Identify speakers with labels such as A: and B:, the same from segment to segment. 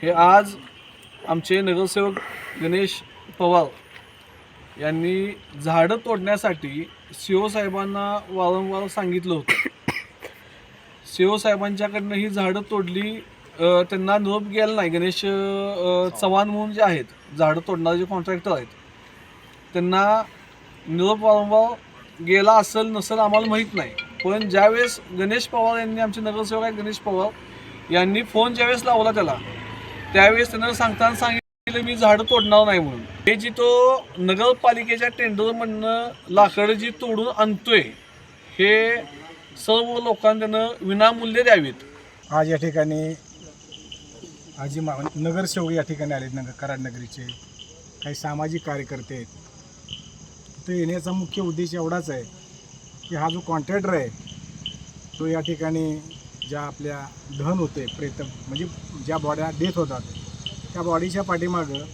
A: हे आज आमचे नगरसेवक गणेश पवार यांनी झाडं तोडण्यासाठी सीओ साहेबांना वारंवार सांगितलं होतं. सीओ साहेबांच्याकडनं ही झाडं तोडली. त्यांना निरोप गेला नाही. गणेश चव्हाण म्हणून जे आहेत झाडं तोडणारे जे कॉन्ट्रॅक्टर आहेत त्यांना निरोप वारंवार गेला असेल नसेल आम्हाला माहीत नाही. पण ज्यावेळेस गणेश पवार यांनी, आमचे नगरसेवक आहेत गणेश पवार यांनी फोन ज्यावेळेस लावला त्यावेळेस त्यांना सांगताना सांगितलं मी झाडं तोडणार नाही म्हणून. हे जी तो नगरपालिकेच्या टेंडरमधनं लाकडं जी तोडून आणतोय हे सर्व लोकांना त्यानं विनामूल्य द्यावीत.
B: आज या ठिकाणी आजी नगरसेवक या ठिकाणी आले, कराड नगरीचे काही सामाजिक कार्यकर्ते आहेत. तर येण्याचा मुख्य उद्देश एवढाच आहे की हा जो कॉन्ट्रॅक्टर आहे तो या ठिकाणी ज्या आपल्या दहन होते प्रेत, म्हणजे ज्या बॉड्या डेथ होतात त्या बॉडीच्या पाठीमागं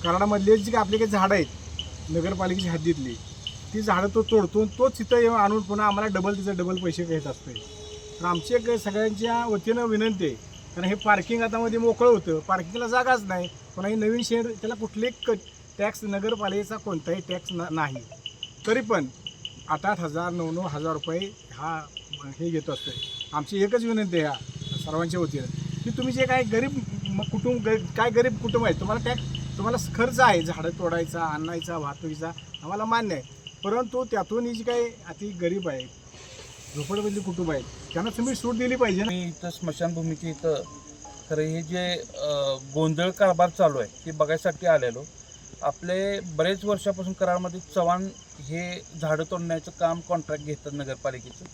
B: कराडामधले जी काही आपले काही झाडं आहेत नगरपालिकेच्या हद्दीतली ती झाडं तो तोडतो, तोच तिथं येऊन आणून पुन्हा आम्हाला डबल पैसे घेत असते. तर आमची एक सगळ्यांच्या वतीनं विनंती आहे, कारण हे पार्किंग आता मध्ये मोकळं होतं, पार्किंगला जागाच नाही. पुन्हा हे नवीन शहर त्याला कुठलेही टॅक्स नगरपालिकेचा कोणताही टॅक्स नाही. तरी पण 8,000 9,000 रुपये हे घेत असतो. आमची एकच विनंती आहे ह्या सर्वांच्या वतीनं की तुम्ही जे काय गरीब कुटुंब गरीब कुटुंब आहे तुम्हाला खर्च आहे झाडं तोडायचा, आणायचा, वाहतुकीचा आम्हाला मान्य आहे. परंतु त्यातून ही जी काही अति गरीब आहे झोपडपट्टी कुटुंब आहेत त्यांना तुम्ही सूट दिली पाहिजे ना.
C: मी इथं स्मशानभूमीची इथं खरं हे जे गोंधळ कारभार चालू आहे ते बघायसाठी आलेलो. आपले बरेच वर्षापासून कराडमध्ये चव्हाण हे झाडं तोडण्याचं काम कॉन्ट्रॅक्ट घेतात नगरपालिकेचं,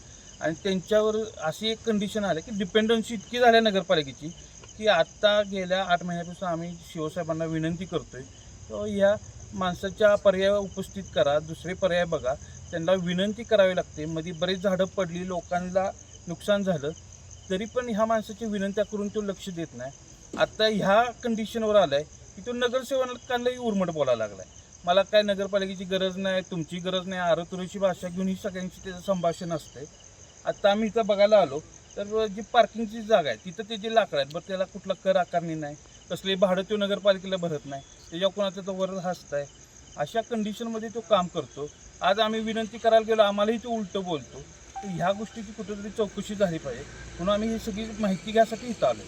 C: आणि त्यांच्यावर अशी एक कंडिशन आली की डिपेंडन्सी इतकी झाली नगरपालिकेची की आत्ता गेल्या 8 महिन्यापासून आम्ही शिवसाहेबांना विनंती करतोय तर ह्या माणसाच्या पर्याय उपस्थित करा, दुसरे पर्याय बघा. त्यांना विनंती करावी लागते. मध्ये बरेच झाडं पडली, लोकांना नुकसान झालं, तरी पण ह्या माणसाची विनंत्या करून तो लक्ष देत नाही. आत्ता ह्या कंडिशनवर आला आहे की तो नगरसेवकांनाही उर्मट बोलायला लागला आहे. मला काय नगरपालिकेची गरज नाही, तुमची गरज नाही, आरतुरीची भाषा घेऊन ही सगळ्यांची त्याचं संभाषण असते. आत्ता आम्ही इथं बघायला आलो तर जी पार्किंगची जागा आहे तिथं ते जे लाकडं आहेत बरं त्याला कुठला कर आकारणी नाही, कसले भाडं तो नगरपालिकेला भरत नाही, त्याच्या कोणाचं तो वर हसत आहे. अशा कंडिशनमध्ये तो काम करतो. आज आम्ही विनंती करायला गेलो आम्हालाही तो उलटं बोलतो. तर ह्या गोष्टीची कुठेतरी चौकशी झाली पाहिजे. म्हणून आम्ही ही सगळी माहिती घ्यायसाठी इथं आलो.